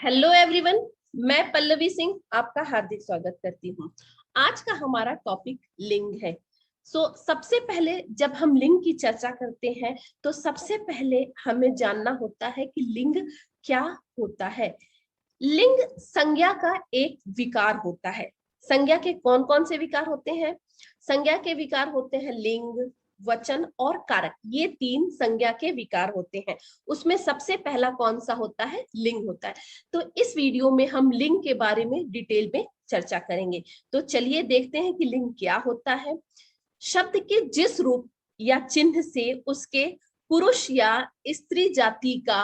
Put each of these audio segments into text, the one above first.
Hello everyone, मैं पल्लवी सिंह आपका हार्दिक स्वागत करती हूँ। आज का हमारा टॉपिक लिंग है। सबसे पहले जब हम लिंग की चर्चा करते हैं तो सबसे पहले हमें जानना होता है कि लिंग क्या होता है। लिंग संज्ञा का एक विकार होता है। संज्ञा के कौन कौन से विकार होते हैं? संज्ञा के विकार होते हैं लिंग, वचन और कारक। ये तीन संज्ञा के विकार होते हैं। उसमें सबसे पहला कौन सा होता है? लिंग होता है। तो इस वीडियो में हम लिंग के बारे में डिटेल में चर्चा करेंगे। तो चलिए देखते हैं कि लिंग क्या होता है। शब्द के जिस रूप या चिन्ह से उसके पुरुष या स्त्री जाति का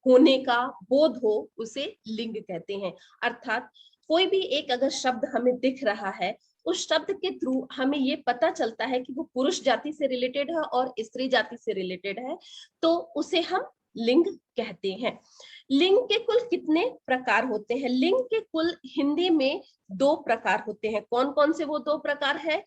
होने का बोध हो उसे लिंग कहते हैं। अर्थात कोई भी एक अगर शब्द हमें दिख रहा है, उस शब्द के थ्रू हमें ये पता चलता है कि वो पुरुष जाति से रिलेटेड है और स्त्री जाति से रिलेटेड है, तो उसे हम लिंग कहते हैं। लिंग के कुल कितने प्रकार होते हैं? लिंग के कुल हिंदी में 2 प्रकार होते हैं। कौन कौन से वो 2 प्रकार है?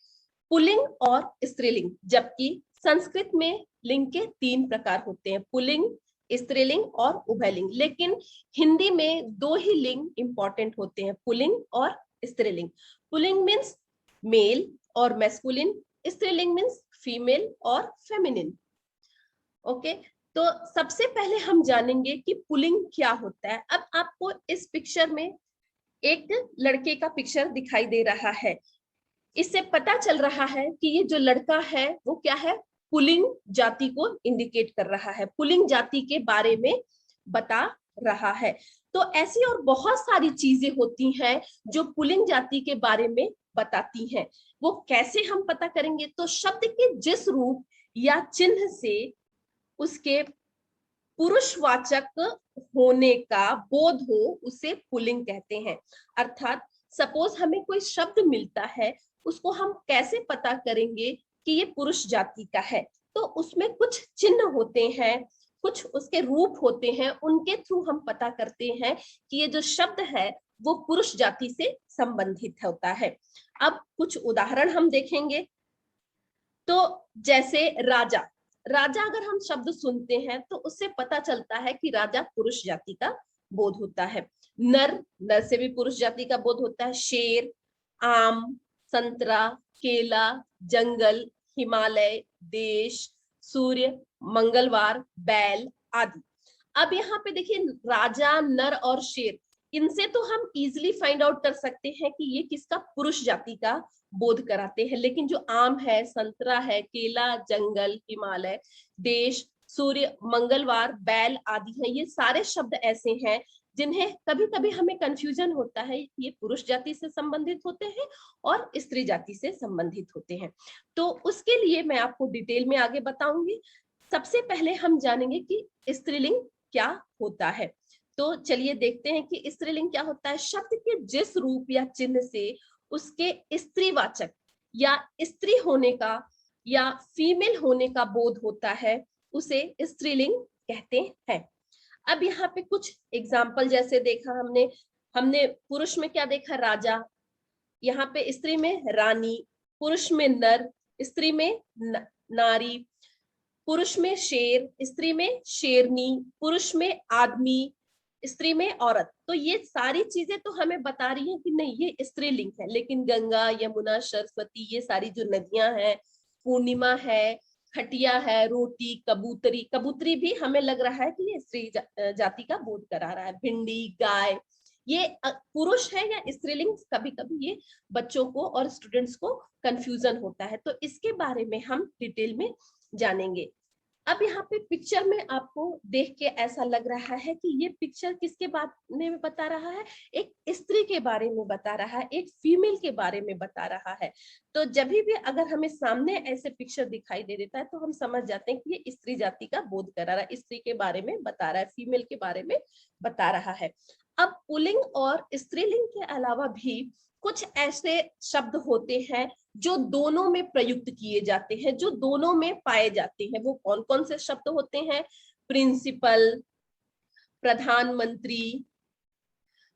पुल्लिंग और स्त्रीलिंग। जबकि संस्कृत में लिंग के 3 प्रकार होते हैं, पुल्लिंग, स्त्रीलिंग और उभयलिंग। लेकिन हिंदी में 2 ही लिंग इंपॉर्टेंट होते हैं, पुल्लिंग और स्त्रीलिंग। पुल्लिंग मीन्स मेल और मैस्कुलिन, स्त्रीलिंग मीन्स फीमेल और फेमिनिन। ओके, तो सबसे पहले हम जानेंगे कि पुल्लिंग क्या होता है। अब आपको इस पिक्चर में एक लड़के का पिक्चर दिखाई दे रहा है। इससे पता चल रहा है कि ये जो लड़का है वो क्या है? पुल्लिंग जाति को इंडिकेट कर रहा है, पुल्लिंग जाति के बारे में बता रहा है। तो ऐसी और बहुत सारी चीजें होती हैं जो पुल्लिंग जाति के बारे में बताती हैं। वो कैसे हम पता करेंगे? तो शब्द के जिस रूप या चिन्ह से उसके पुरुषवाचक होने का बोध हो उसे पुल्लिंग कहते हैं। अर्थात सपोज हमें कोई शब्द मिलता है, उसको हम कैसे पता करेंगे कि ये पुरुष जाति का है? तो उसमें कुछ चिन्ह होते हैं, कुछ उसके रूप होते हैं, उनके थ्रू हम पता करते हैं कि ये जो शब्द है वो पुरुष जाति से संबंधित होता है। अब कुछ उदाहरण हम देखेंगे। तो जैसे राजा, राजा अगर हम शब्द सुनते हैं तो उससे पता चलता है कि राजा पुरुष जाति का बोध होता है। नर, नर से भी पुरुष जाति का बोध होता है। शेर, आम, संतरा, केला, जंगल, हिमालय, देश, सूर्य, मंगलवार, बैल आदि। अब यहाँ पे देखिए, राजा, नर और शेर, इनसे तो हम इजिली फाइंड आउट कर सकते हैं कि ये किसका पुरुष जाति का बोध कराते हैं। लेकिन जो आम है, संतरा है, केला, जंगल, हिमालय, देश, सूर्य, मंगलवार, बैल आदि हैं, ये सारे शब्द ऐसे हैं जिन्हें कभी कभी हमें कंफ्यूजन होता है कि ये पुरुष जाति से संबंधित होते हैं और स्त्री जाति से संबंधित होते हैं। तो उसके लिए मैं आपको डिटेल में आगे बताऊंगी। सबसे पहले हम जानेंगे कि स्त्रीलिंग क्या होता है। तो चलिए देखते हैं कि स्त्रीलिंग क्या होता है। शब्द के जिस रूप या चिन्ह से उसके स्त्रीवाचक या स्त्री होने का या फीमेल होने का बोध होता है उसे स्त्रीलिंग कहते हैं। अब यहाँ पे कुछ एग्जाम्पल जैसे देखा हमने हमने पुरुष में क्या देखा? राजा, यहाँ पे स्त्री में रानी, पुरुष में नर, स्त्री में नारी, पुरुष में शेर, स्त्री में शेरनी, पुरुष में आदमी, स्त्री में औरत। तो ये सारी चीजें तो हमें बता रही हैं कि नहीं ये स्त्रीलिंग है। लेकिन गंगा, यमुना, सरस्वती, ये सारी जो नदियां हैं, पूर्णिमा है, खटिया है, रोटी, कबूतरी, कबूतरी भी हमें लग रहा है कि ये स्त्री जाति का बोध करा रहा है। भिंडी, गाय, ये पुरुष है या स्त्रीलिंग? कभी कभी ये बच्चों को और स्टूडेंट्स को कंफ्यूजन होता है। तो इसके बारे में हम डिटेल में जानेंगे। अब यहाँ पे पिक्चर में आपको देख के ऐसा लग रहा है कि ये पिक्चर किसके बारे में बता रहा है? एक स्त्री के बारे में बता रहा है, एक फीमेल के बारे में बता रहा है। तो जब भी अगर हमें सामने ऐसे पिक्चर दिखाई दे देता है तो हम समझ जाते हैं कि ये स्त्री जाति का बोध करा रहा है, स्त्री के बारे में बता रहा है, फीमेल के बारे में बता रहा है। अब पुल्लिंग और स्त्रीलिंग के अलावा भी कुछ ऐसे शब्द होते हैं जो दोनों में प्रयुक्त किए जाते हैं, जो दोनों में पाए जाते हैं। वो कौन कौन से शब्द होते हैं? प्रिंसिपल, प्रधानमंत्री,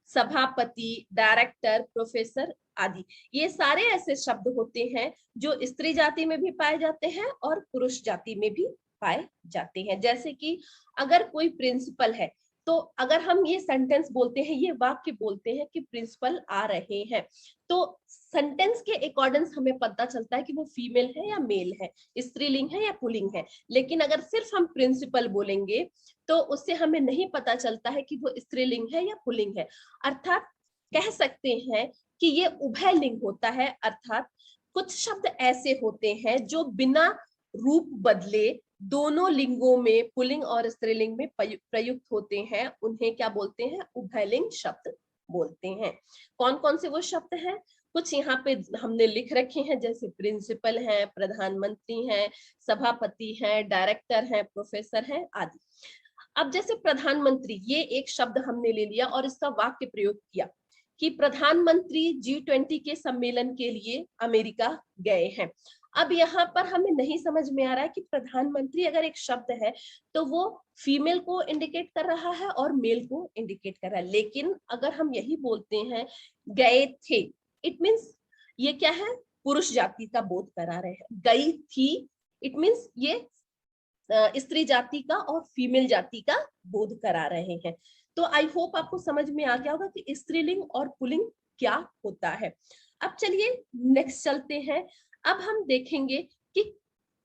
सभापति, डायरेक्टर, प्रोफेसर आदि। ये सारे ऐसे शब्द होते हैं जो स्त्री जाति में भी पाए जाते हैं और पुरुष जाति में भी पाए जाते हैं। जैसे कि अगर कोई प्रिंसिपल है, तो अगर हम ये सेंटेंस बोलते हैं, ये वाक्य बोलते हैं कि प्रिंसिपल आ रहे हैं, तो सेंटेंस के अकॉर्डिंग हमें पता चलता है कि वो फीमेल है या मेल है, स्त्रीलिंग है या पुल्लिंग है। लेकिन अगर सिर्फ हम प्रिंसिपल बोलेंगे तो उससे हमें नहीं पता चलता है कि वो स्त्रीलिंग है या पुल्लिंग है। अर्थात कह सकते हैं कि ये उभय लिंग होता है, अर्थात कुछ शब्द ऐसे होते हैं जो बिना रूप बदले दोनों लिंगों में, पुल्लिंग और स्त्रीलिंग में प्रयुक्त होते हैं, उन्हें क्या बोलते हैं, उभयलिंग शब्द बोलते हैं। कौन कौन से वो शब्द हैं, कुछ यहाँ पे हमने लिख रखे हैं, जैसे प्रिंसिपल है, प्रधानमंत्री है, सभापति है, डायरेक्टर है, प्रोफेसर है आदि। अब जैसे प्रधानमंत्री, ये एक शब्द हमने ले लिया और इसका वाक्य प्रयोग किया कि प्रधानमंत्री G20 के सम्मेलन के लिए अमेरिका गए हैं। अब यहाँ पर हमें नहीं समझ में आ रहा है कि प्रधानमंत्री अगर एक शब्द है तो वो फीमेल को इंडिकेट कर रहा है और मेल को इंडिकेट कर रहा है। लेकिन अगर हम यही बोलते हैं गए थे, इट मीन्स ये क्या है, पुरुष जाति का बोध करा रहे हैं। गई थी, इट मीन्स ये स्त्री जाति का और फीमेल जाति का बोध करा रहे हैं। तो आई होप आपको समझ में आ गया होगा कि स्त्रीलिंग और पुल्लिंग क्या होता है। अब चलिए नेक्स्ट चलते हैं। अब हम देखेंगे कि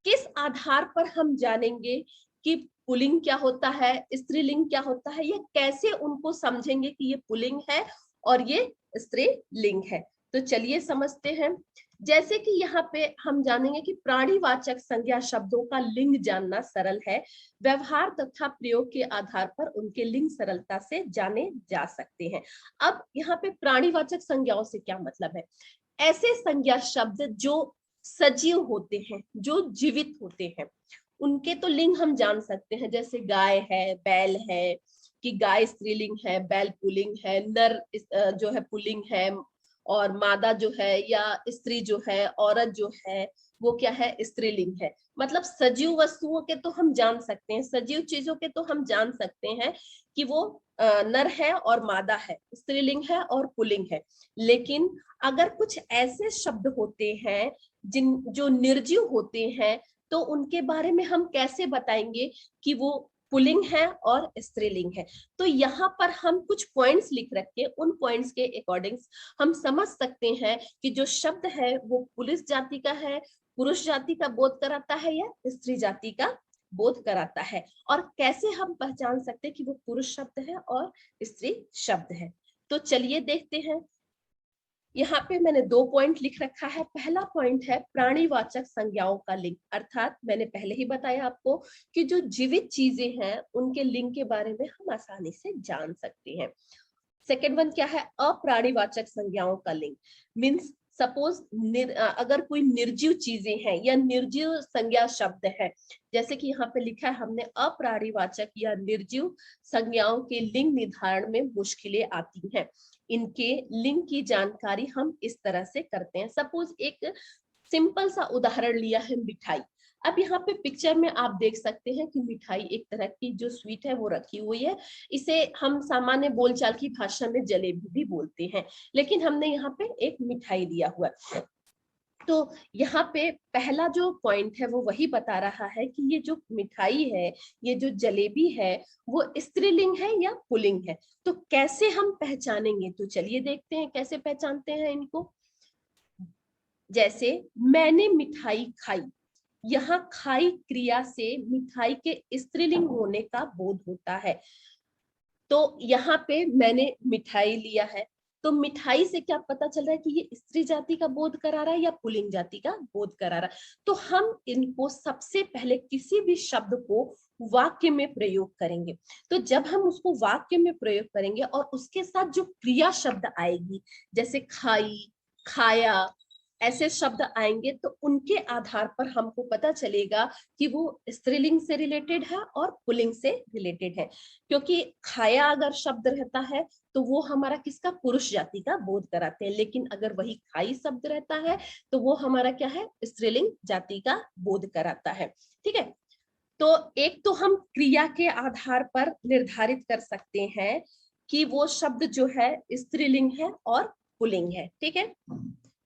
किस आधार पर हम जानेंगे कि पुल्लिंग क्या होता है, स्त्रीलिंग क्या होता है, या कैसे उनको समझेंगे कि ये पुल्लिंग है और ये स्त्रीलिंग है। तो चलिए समझते हैं। जैसे कि यहाँ पे हम जानेंगे कि प्राणीवाचक संज्ञा शब्दों का लिंग जानना सरल है, व्यवहार तथा प्रयोग के आधार पर उनके लिंग सरलता से जाने जा सकते हैं। अब यहाँ पे प्राणीवाचक संज्ञाओं से क्या मतलब है, ऐसे संज्ञा शब्द जो सजीव होते हैं, जो जीवित होते हैं, उनके तो लिंग हम जान सकते हैं, जैसे गाय है, बैल है, कि गाय स्त्रीलिंग है, बैल पुल्लिंग है, नर जो है पुल्लिंग है, और मादा जो है या स्त्री जो है, औरत जो है, वो क्या है, स्त्रीलिंग है। मतलब सजीव वस्तुओं के तो हम जान सकते हैं, सजीव चीजों के तो हम जान सकते हैं कि वो नर है और मादा है, स्त्रीलिंग है और पुल्लिंग है। लेकिन अगर कुछ ऐसे शब्द होते हैं जो निर्जीव होते हैं, तो उनके बारे में हम कैसे बताएंगे कि वो पुल्लिंग है और स्त्रीलिंग है। तो यहाँ पर हम कुछ पॉइंट्स लिख रखे, उन पॉइंट्स के अकॉर्डिंग हम समझ सकते हैं कि जो शब्द है वो पुरुष जाति का है, पुरुष जाति का बोध कराता है, या स्त्री जाति का बोध कराता है, और कैसे हम पहचान सकते हैं कि वो पुरुष शब्द है और स्त्री शब्द है। तो चलिए देखते हैं। यहाँ पे मैंने 2 पॉइंट लिख रखा है। पहला पॉइंट है प्राणीवाचक संज्ञाओं का लिंग, अर्थात मैंने पहले ही बताया आपको कि जो जीवित चीजें हैं उनके लिंग के बारे में हम आसानी से जान सकते हैं। सेकेंड वन क्या है, अप्राणीवाचक संज्ञाओं का लिंग, मीन्स सपोज अगर कोई निर्जीव चीजें हैं या निर्जीव संज्ञा शब्द है, जैसे कि यहाँ पे लिखा है हमने, अप्राणीवाचक या निर्जीव संज्ञाओं के लिंग निर्धारण में मुश्किलें आती हैं, इनके लिंग की जानकारी हम इस तरह से करते हैं। सपोज एक सिंपल सा उदाहरण लिया है, मिठाई। अब यहाँ पे पिक्चर में आप देख सकते हैं कि मिठाई एक तरह की जो स्वीट है वो रखी हुई है, इसे हम सामान्य बोलचाल की भाषा में जलेबी भी बोलते हैं, लेकिन हमने यहाँ पे एक मिठाई दिया हुआ है। तो यहाँ पे पहला जो पॉइंट है वो वही बता रहा है कि ये जो मिठाई है, ये जो जलेबी है, वो स्त्रीलिंग है या पुल्लिंग है। तो कैसे हम पहचानेंगे, तो चलिए देखते हैं कैसे पहचानते हैं इनको। जैसे मैंने मिठाई खाई, यहाँ खाई क्रिया से मिठाई के स्त्रीलिंग होने का बोध होता है। तो यहाँ पे मैंने मिठाई लिया है, तो मिठाई से क्या पता चल रहा है कि ये स्त्री जाति का बोध करा रहा है या पुल्लिंग जाति का बोध करा रहा है। तो हम इनको सबसे पहले किसी भी शब्द को वाक्य में प्रयोग करेंगे। तो जब हम उसको वाक्य में प्रयोग करेंगे और उसके साथ जो क्रिया शब्द आएगी, जैसे खाई, खाया, ऐसे शब्द आएंगे, तो उनके आधार पर हमको पता चलेगा कि वो स्त्रीलिंग से रिलेटेड है और पुल्लिंग से रिलेटेड है। क्योंकि खाया अगर शब्द रहता है तो वो हमारा किसका, पुरुष जाति का बोध कराते हैं, लेकिन अगर वही खाई शब्द रहता है तो वो हमारा क्या है, स्त्रीलिंग जाति का बोध कराता है। ठीक है, तो एक तो हम क्रिया के आधार पर निर्धारित कर सकते हैं कि वो शब्द जो है स्त्रीलिंग है और पुल्लिंग है। ठीक है,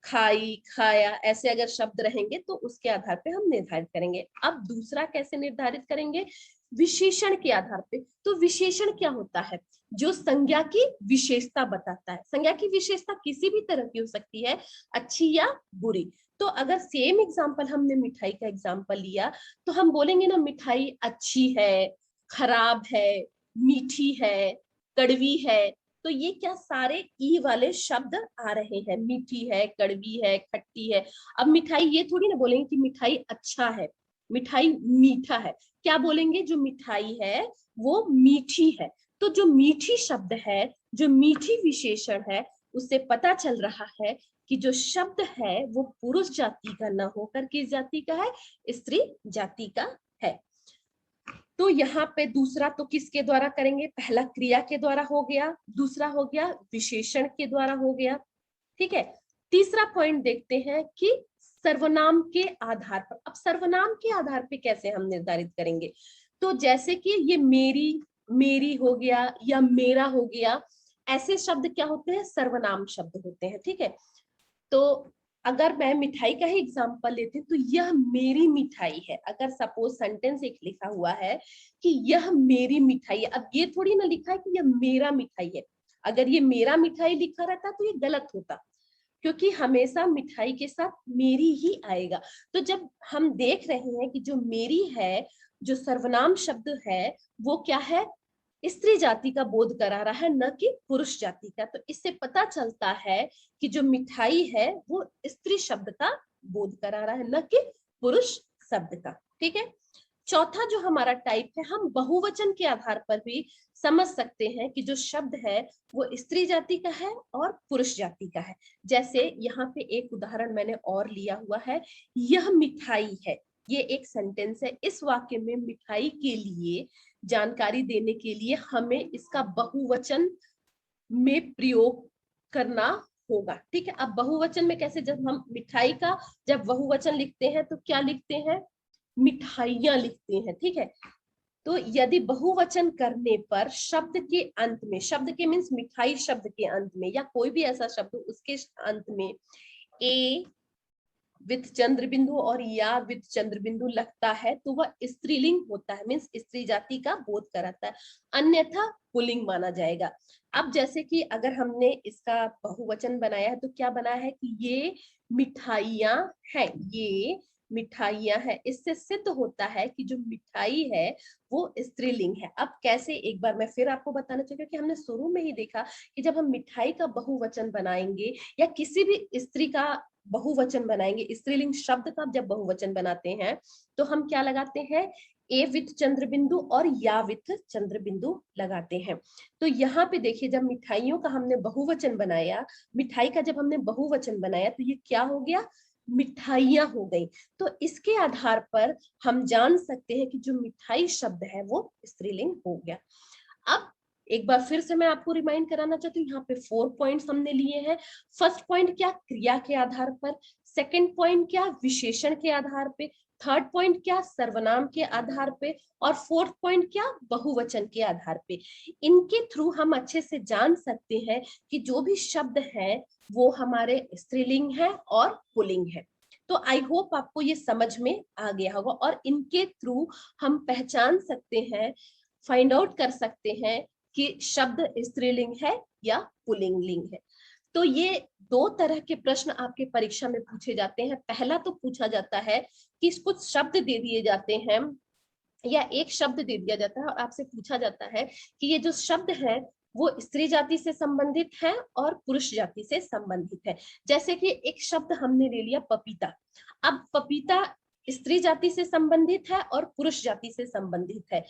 खाई, खाया, ऐसे अगर शब्द रहेंगे तो उसके आधार पे हम निर्धारित करेंगे। अब दूसरा कैसे निर्धारित करेंगे, विशेषण के आधार पे। तो विशेषण क्या होता है? जो संज्ञा की विशेषता बताता है। संज्ञा की विशेषता किसी भी तरह की हो सकती है, अच्छी या बुरी। तो अगर सेम एग्जाम्पल हमने मिठाई का एग्जाम्पल लिया तो हम बोलेंगे ना मिठाई अच्छी है, खराब है, मीठी है, कड़वी है। तो ये क्या सारे ई वाले शब्द आ रहे हैं, मीठी है, कड़वी है, खट्टी है। अब मिठाई ये थोड़ी ना बोलेंगे कि मिठाई अच्छा है, मिठाई मीठा है। क्या बोलेंगे? जो मिठाई है वो मीठी है। तो जो मीठी शब्द है, जो मीठी विशेषण है, उससे पता चल रहा है कि जो शब्द है वो पुरुष जाति का न होकर किस जाति का है? स्त्री जाति का है। तो यहाँ पे दूसरा तो किसके द्वारा करेंगे? पहला क्रिया के द्वारा हो गया, दूसरा हो गया विशेषण के द्वारा हो गया। ठीक है, तीसरा पॉइंट देखते हैं कि सर्वनाम के आधार पर। अब सर्वनाम के आधार पे कैसे हम निर्धारित करेंगे? तो जैसे कि ये मेरी, मेरी हो गया या मेरा हो गया, ऐसे शब्द क्या होते हैं? सर्वनाम शब्द होते हैं। ठीक है, तो अगर मैं मिठाई का ही एग्जांपल लेते तो यह मेरी मिठाई है। अगर सपोज सेंटेंस एक लिखा हुआ है कि यह मेरी मिठाई है, अब ये थोड़ी ना लिखा है कि यह मेरा मिठाई है। अगर ये मेरा मिठाई लिखा रहता तो ये गलत होता, क्योंकि हमेशा मिठाई के साथ मेरी ही आएगा। तो जब हम देख रहे हैं कि जो मेरी है, जो सर्वनाम शब्द है, वो क्या है? स्त्री जाति का बोध करा रहा है, न कि पुरुष जाति का। तो इससे पता चलता है कि जो मिठाई है वो स्त्री शब्द का बोध करा रहा है, न कि पुरुष शब्द का। ठीक है, चौथा जो हमारा टाइप है, हम बहुवचन के आधार पर भी समझ सकते हैं कि जो शब्द है वो स्त्री जाति का है और पुरुष जाति का है। जैसे यहाँ पे एक उदाहरण मैंने और लिया हुआ है, यह मिठाई है। ये एक सेंटेंस है। इस वाक्य में मिठाई के लिए जानकारी देने के लिए हमें इसका बहुवचन में प्रयोग करना होगा। ठीक है, अब बहुवचन में कैसे? जब हम मिठाई का जब बहुवचन लिखते हैं तो क्या लिखते हैं? मिठाइयां लिखते हैं। ठीक है, तो यदि बहुवचन करने पर शब्द के अंत में, शब्द के मीन्स मिठाई शब्द के अंत में या कोई भी ऐसा शब्द उसके अंत में ए विथ चंद्र बिंदु और या विथ चंद्र बिंदु लगता है तो वह स्त्रीलिंग होता है, मीन्स स्त्री जाति का बोध कराता है, अन्यथा पुल्लिंग माना जाएगा। अब जैसे कि अगर हमने इसका बहुवचन बनाया है तो क्या बनाया है कि ये मिठाइयां है, ये मिठाइयां है। इससे सिद्ध होता है कि जो मिठाई है वो स्त्रीलिंग है। अब कैसे? एक बार मैं फिर आपको बताना चाहिए, क्योंकि हमने शुरू में ही देखा कि जब हम मिठाई का बहुवचन बनाएंगे या किसी भी स्त्री का बहुवचन बनाएंगे, स्त्रीलिंग शब्द का जब बहुवचन बनाते हैं तो हम क्या लगाते हैं? ए विथ चंद्र बिंदु और या विथ चंद्र बिंदु लगाते हैं। तो यहाँ पे देखिए, जब मिठाइयों का हमने बहुवचन बनाया, मिठाई का जब हमने बहुवचन बनाया तो ये क्या हो गया? मिठाइयां हो गई। तो इसके आधार पर हम जान सकते हैं कि जो मिठाई शब्द है वो स्त्रीलिंग हो गया। अब एक बार फिर से मैं आपको रिमाइंड कराना चाहती हूँ, यहाँ पे 4 पॉइंट्स हमने लिए हैं। फर्स्ट पॉइंट क्या? क्रिया के आधार पर। सेकंड पॉइंट क्या? विशेषण के आधार पे। थर्ड पॉइंट क्या? सर्वनाम के आधार पे। और फोर्थ पॉइंट क्या? बहुवचन के आधार पे। इनके थ्रू हम अच्छे से जान सकते हैं कि जो भी शब्द है वो हमारे स्त्रीलिंग है और पुल्लिंग है। तो आई होप आपको ये समझ में आ गया होगा, और इनके थ्रू हम पहचान सकते हैं, फाइंड आउट कर सकते हैं कि शब्द स्त्रीलिंग है या पुल्लिंग लिंग है। तो ये दो तरह के प्रश्न आपके परीक्षा में पूछे जाते हैं। पहला तो पूछा जाता है कि कुछ शब्द दे दिए जाते हैं या एक शब्द दे दिया जाता है और आपसे पूछा जाता है कि ये जो शब्द है वो स्त्री जाति से संबंधित है और पुरुष जाति से संबंधित है। जैसे कि एक शब्द हमने ले लिया पपीता। अब पपीता स्त्री जाति से संबंधित है और पुरुष जाति से संबंधित है,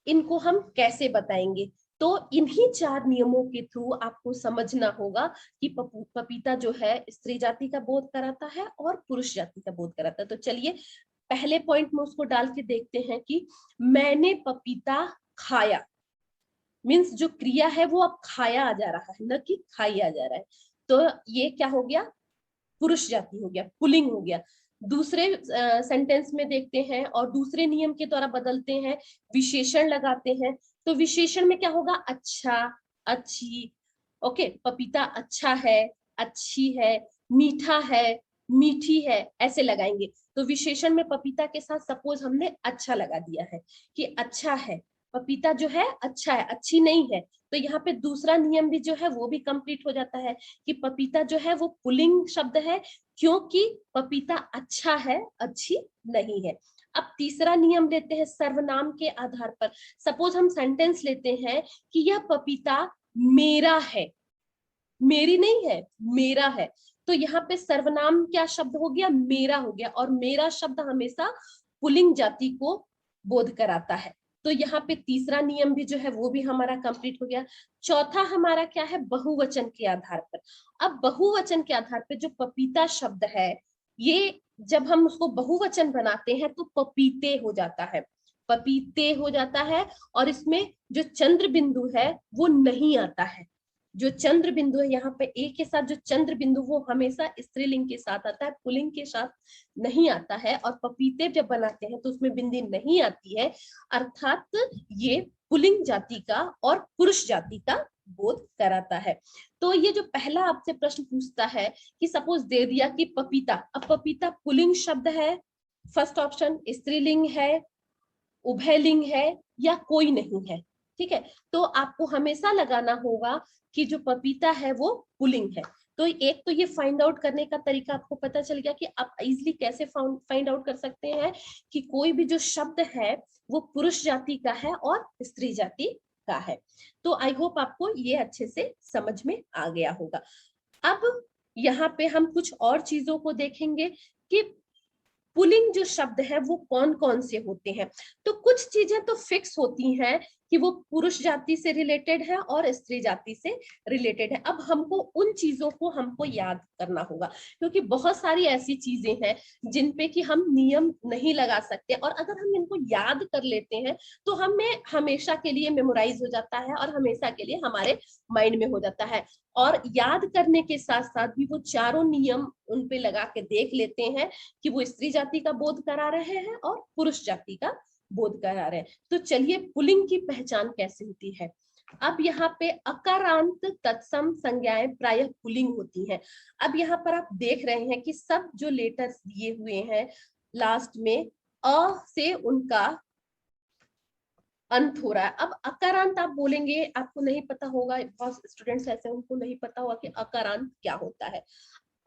इनको हम कैसे बताएंगे? तो इन्हीं 4 नियमों के थ्रू आपको समझना होगा कि पपीता जो है स्त्री जाति का बोध कराता है और पुरुष जाति का बोध कराता है। तो चलिए पहले पॉइंट में उसको डाल के देखते हैं कि मैंने पपीता खाया, मीन्स जो क्रिया है वो अब खाया आ जा रहा है, न कि खाया जा रहा है। तो ये क्या हो गया? पुरुष जाति हो गया, पुल्लिंग हो गया। दूसरे सेंटेंस में देखते हैं और दूसरे नियम के द्वारा बदलते हैं, विशेषण लगाते हैं। तो विशेषण में क्या होगा? अच्छा, अच्छी। ओके, पपीता अच्छा है, अच्छी है, मीठा है, मीठी है, ऐसे लगाएंगे। तो विशेषण में पपीता के साथ सपोज हमने अच्छा लगा दिया है कि अच्छा है, पपीता जो है अच्छा है, अच्छी नहीं है, तो यहाँ पे दूसरा नियम भी जो है वो भी कंप्लीट हो जाता है कि पपीता जो है वो पुल्लिंग शब्द है, क्योंकि पपीता अच्छा है, अच्छी नहीं है। अब तीसरा नियम लेते हैं सर्वनाम के आधार पर। सपोज हम सेंटेंस लेते हैं कि यह पपीता मेरा है, मेरी नहीं है, मेरा है। तो यहाँ पे सर्वनाम क्या शब्द हो गया, मेरा हो गया, और मेरा शब्द हमेशा पुल्लिंग जाति को बोध कराता है। तो यहाँ पे तीसरा नियम भी जो है वो भी हमारा कंप्लीट हो गया। चौथा हमारा क्या है, बहुवचन के आधार पर। अब बहुवचन के आधार पर जो पपीता शब्द है, ये जब हम उसको बहुवचन बनाते हैं तो पपीते हो जाता है, पपीते हो जाता है। और इसमें जो चंद्र बिंदु है वो नहीं आता है। जो चंद्र बिंदु है यहाँ पे ए के साथ जो चंद्र बिंदु, वो हमेशा स्त्रीलिंग के साथ आता है, पुल्लिंग के साथ नहीं आता है। और पपीते जब बनाते हैं तो उसमें बिंदी नहीं आती है, अर्थात ये पुल्लिंग जाति का और पुरुष जाति का बोध कराता है। तो ये जो पहला आपसे प्रश्न पूछता है कि सपोज दे दिया कि पपीता, अब पपीता पुल्लिंग शब्द है, फर्स्ट ऑप्शन, स्त्रीलिंग है, उभयलिंग है, या कोई नहीं है, ठीक है। तो आपको हमेशा लगाना होगा कि जो पपीता है वो पुल्लिंग है। तो एक तो ये फाइंड आउट करने का तरीका आपको पता चल गया कि आप इजिली कैसे फाइंड आउट कर सकते हैं कि कोई भी जो शब्द है वो पुरुष जाति का है और स्त्री जाति का है। तो आई होप आपको ये अच्छे से समझ में आ गया होगा। अब यहाँ पे हम कुछ और चीजों को देखेंगे कि पुल्लिंग जो शब्द है वो कौन कौन से होते हैं। तो कुछ चीजें तो फिक्स होती हैं कि वो पुरुष जाति से रिलेटेड है और स्त्री जाति से रिलेटेड है। अब हमको उन चीजों को हमको याद करना होगा, क्योंकि बहुत सारी ऐसी चीजें हैं जिन पे कि हम नियम नहीं लगा सकते, और अगर हम इनको याद कर लेते हैं तो हमें हमेशा के लिए मेमोराइज हो जाता है और हमेशा के लिए हमारे माइंड में हो जाता है। और याद करने के साथ साथ भी वो चारों नियम उन पे लगा के देख लेते हैं कि वो स्त्री जाति का बोध करा रहे हैं और पुरुष जाति का बोध करा रहे हैं। तो चलिए पुल्लिंग की पहचान कैसे होती है। अब यहाँ पे अकारांत तत्सम संज्ञाएं प्रायः पुल्लिंग होती हैं। अब यहाँ पर आप देख रहे हैं कि सब जो लेटर्स दिए हुए हैं लास्ट में अ से उनका अंत हो रहा है। अब अकारांत आप बोलेंगे, आपको नहीं पता होगा, बहुत स्टूडेंट्स ऐसे उनको नहीं पता होगा कि अकारांत क्या होता है।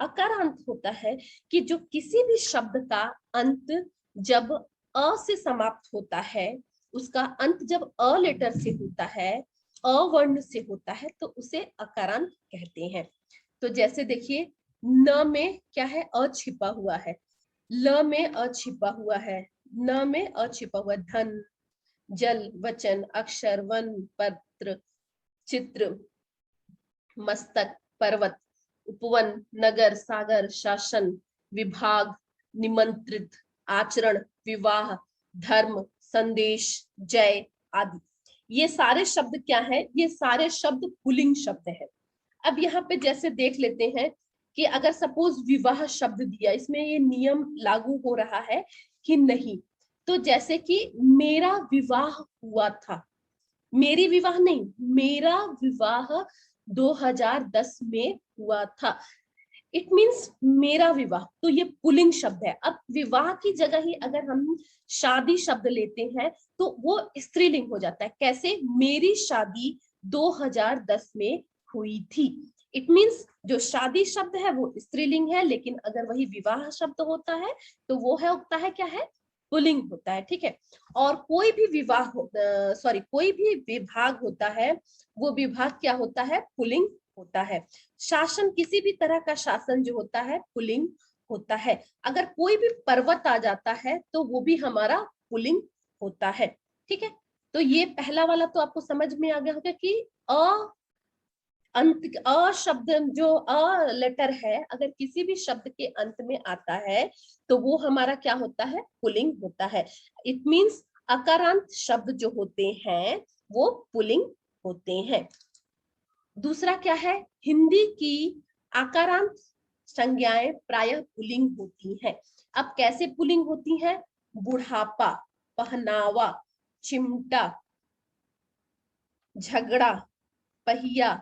अकारांत होता है कि जो किसी भी शब्द का अंत जब अ से समाप्त होता है, उसका अंत जब अ लेटर से होता है, अ वर्ण से होता है, तो उसे अकारांत कहते हैं। तो जैसे देखिए, न में क्या है, अ छिपा हुआ है, ल में अ छिपा हुआ है, न में अ छिपा हुआ, धन, जल, वचन, अक्षर, वन, पत्र, चित्र, मस्तक, पर्वत, उपवन, नगर, सागर, शासन, विभाग, निमंत्रित, आचरण, विवाह, धर्म, संदेश, जय आदि। ये सारे शब्द क्या है, ये सारे शब्द पुल्लिंग शब्द है। अब यहाँ पे जैसे देख लेते हैं कि अगर सपोज विवाह शब्द दिया, इसमें ये नियम लागू हो रहा है कि नहीं। तो जैसे कि मेरा विवाह हुआ था, मेरी विवाह नहीं, मेरा विवाह 2010 में हुआ था, इट मीन्स मेरा विवाह, तो ये पुल्लिंग शब्द है। अब विवाह की जगह ही अगर हम शादी शब्द लेते हैं तो वो स्त्रीलिंग हो जाता है। कैसे, मेरी शादी 2010 में हुई थी। इट मीन्स जो शादी शब्द है वो स्त्रीलिंग है, लेकिन अगर वही विवाह शब्द होता है तो वो है, होता है क्या है, पुल्लिंग होता है, ठीक है। और कोई भी विवाह सॉरी कोई भी विभाग होता है, वो विभाग क्या होता है, पुल्लिंग होता है। शासन, किसी भी तरह का शासन जो होता है पुल्लिंग होता है। अगर कोई भी पर्वत आ जाता है तो वो भी हमारा पुल्लिंग होता है, ठीक है। तो ये पहला वाला तो आपको समझ में आ गया होगा कि अ अंत, अ शब्द जो अ लेटर है, अगर किसी भी शब्द के अंत में आता है तो वो हमारा क्या होता है, पुल्लिंग होता है। इट मीन्स अकारांत शब्द जो होते हैं वो पुल्लिंग होते हैं। दूसरा क्या है, हिंदी की आकारांत संज्ञाएं प्रायः पुल्लिंग होती हैं। अब कैसे पुल्लिंग होती हैं, बुढ़ापा, पहनावा, चिमटा, झगड़ा, पहिया,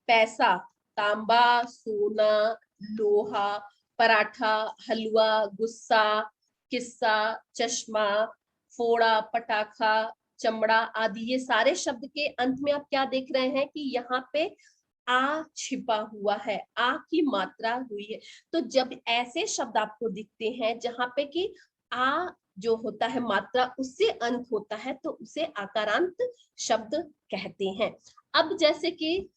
पैसा, तांबा, सोना, लोहा, पराठा, हलवा, गुस्सा, किस्सा, चश्मा, फोड़ा, पटाखा, चमड़ा आदि, ये सारे शब्द के अंत में आप क्या देख रहे हैं कि यहाँ पे आ छिपा हुआ है, आ की मात्रा हुई है। तो जब ऐसे शब्द आपको दिखते हैं जहां पे कि आ जो होता है मात्रा उससे अंत होता है, तो उसे आकारांत शब्द कहते हैं। अब जैसे कि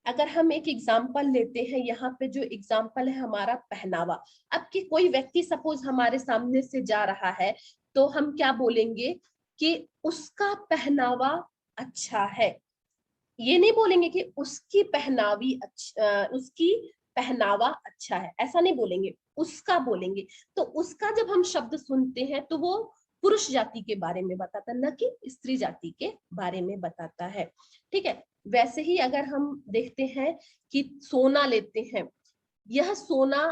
अगर हम एक एग्जाम्पल लेते हैं, यहाँ पे जो एग्जाम्पल है हमारा पहनावा। अब कि कोई व्यक्ति सपोज हमारे सामने से जा रहा है, तो हम क्या बोलेंगे कि उसका पहनावा अच्छा है। ये नहीं बोलेंगे कि उसकी उसकी पहनावा अच्छा है, ऐसा नहीं बोलेंगे, उसका बोलेंगे। तो उसका जब हम शब्द सुनते हैं तो वो पुरुष जाति के बारे में बताता है, न कि स्त्री जाति के बारे में बताता है। ठीक है। वैसे ही अगर हम देखते हैं कि सोना लेते हैं, यह सोना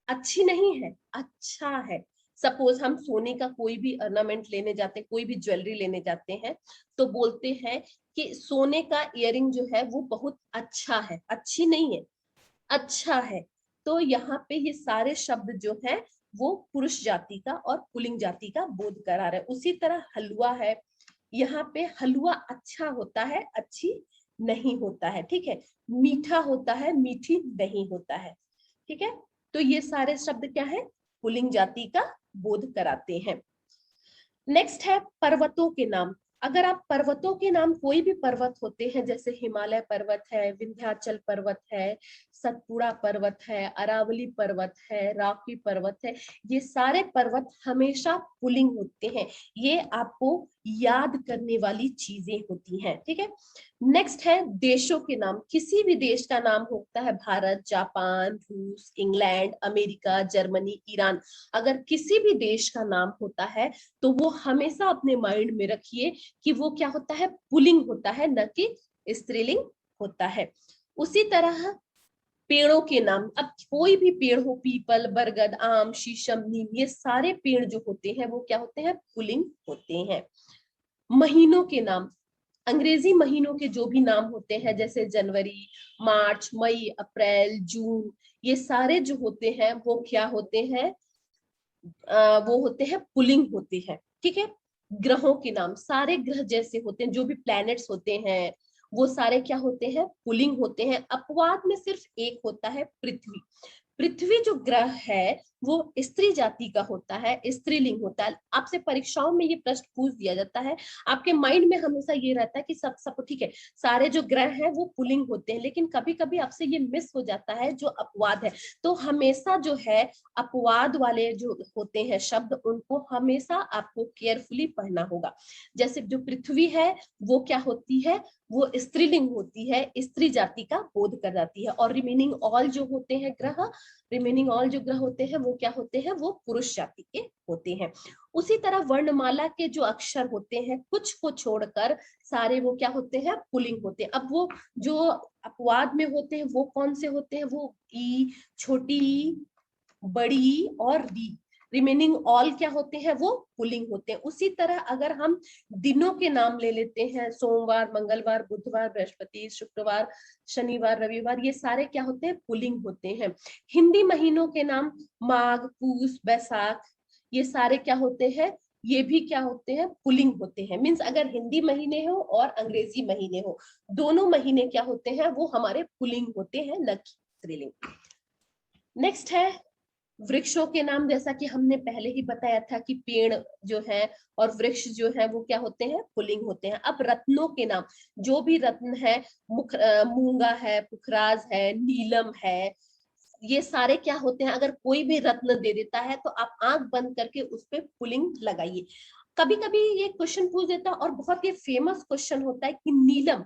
अच्छी नहीं है, अच्छा है। सपोज हम सोने का कोई भी ऑर्नामेंट लेने जाते हैं, कोई भी ज्वेलरी लेने जाते हैं, तो बोलते हैं कि सोने का इयररिंग जो है वो बहुत अच्छा है, अच्छी नहीं है, अच्छा है। तो यहाँ पे ये सारे शब्द जो है वो पुरुष जाति का और पुल्लिंग जाति का बोध करा रहा है। उसी तरह हलवा है, यहाँ पे हलवा अच्छा होता है, अच्छी नहीं होता है। ठीक है। मीठा होता है, मीठी नहीं होता है। ठीक है। तो ये सारे शब्द क्या है, पुल्लिंग जाति का बोध कराते हैं। नेक्स्ट है पर्वतों के नाम। अगर आप पर्वतों के नाम, कोई भी पर्वत होते हैं, जैसे हिमालय पर्वत है, विंध्याचल पर्वत है, सतपुड़ा पर्वत है, अरावली पर्वत है, राकी पर्वत है, ये सारे पर्वत हमेशा पुल्लिंग होते हैं। ये आपको याद करने वाली चीजें होती हैं। ठीक है। नेक्स्ट है देशों के नाम। किसी भी देश का नाम होता है, भारत, जापान, रूस, इंग्लैंड, अमेरिका, जर्मनी, ईरान। अगर किसी भी देश का नाम होता है तो वो हमेशा अपने माइंड में रखिए कि वो क्या होता है, पुल्लिंग होता है, न कि स्त्रीलिंग होता है। उसी तरह पेड़ों के नाम। अब कोई भी पेड़ हो, पीपल, बरगद, आम, शीशम, नीम, ये सारे पेड़ जो होते हैं वो क्या होते हैं, पुल्लिंग होते हैं। महीनों के नाम। अंग्रेजी महीनों के जो भी नाम होते हैं, जैसे जनवरी, मार्च, मई, अप्रैल, जून, ये सारे जो होते हैं वो क्या होते हैं, वो होते हैं, पुल्लिंग होते हैं। ठीक है। ग्रहों के नाम, सारे ग्रह जैसे होते हैं, जो भी प्लैनेट्स होते हैं वो सारे क्या होते हैं, पुल्लिंग होते हैं। अपवाद में सिर्फ एक होता है, पृथ्वी। पृथ्वी जो ग्रह है वो स्त्री जाति का होता है, स्त्रीलिंग होता है। आपसे परीक्षाओं में ये प्रश्न पूछ दिया जाता है, आपके माइंड में हमेशा ये रहता है कि सब ठीक है, सारे जो ग्रह हैं वो पुल्लिंग होते हैं, लेकिन कभी कभी आपसे ये मिस हो जाता है जो अपवाद है। तो हमेशा जो है अपवाद वाले जो होते हैं शब्द, उनको हमेशा आपको केयरफुली पढ़ना होगा। जैसे जो पृथ्वी है वो क्या होती है, वो स्त्रीलिंग होती है, स्त्री जाति का बोध कर जाती है। और रिमेनिंग ऑल जो होते हैं ग्रह, रिमेनिंग ऑल जो ग्रह होते हैं वो क्या होते हैं, वो पुरुष जाति के होते हैं। उसी तरह वर्णमाला के जो अक्षर होते हैं, कुछ को छोड़कर सारे वो क्या होते हैं, पुल्लिंग होते हैं। अब वो जो अपवाद में होते हैं वो कौन से होते हैं, वो ई, छोटी ई, बड़ी और री। रिमेनिंग ऑल क्या होते हैं, वो पुल्लिंग होते हैं। उसी तरह अगर हम दिनों के नाम ले लेते हैं, सोमवार, मंगलवार, बुधवार, बृहस्पति, शुक्रवार, शनिवार, रविवार, ये सारे क्या होते हैं, पुल्लिंग होते हैं। हिंदी महीनों के नाम, माघ, पूस, बैसाख, ये सारे क्या होते हैं, ये भी क्या होते हैं, पुल्लिंग होते हैं। मीन्स अगर हिंदी महीने हो और अंग्रेजी महीने हो, दोनों महीने क्या होते हैं, वो हमारे पुल्लिंग होते हैं, न कि स्त्रीलिंग। नेक्स्ट है वृक्षों के नाम। जैसा कि हमने पहले ही बताया था कि पेड़ जो है और वृक्ष जो है वो क्या होते हैं, पुल्लिंग होते हैं। अब रत्नों के नाम, जो भी रत्न है, मूंगा है, पुखराज है, नीलम है, ये सारे क्या होते हैं, अगर कोई भी रत्न दे देता है तो आप आंख बंद करके उस पर पुल्लिंग लगाइए। कभी कभी ये क्वेश्चन पूछ देता है, और बहुत ही फेमस क्वेश्चन होता है कि नीलम,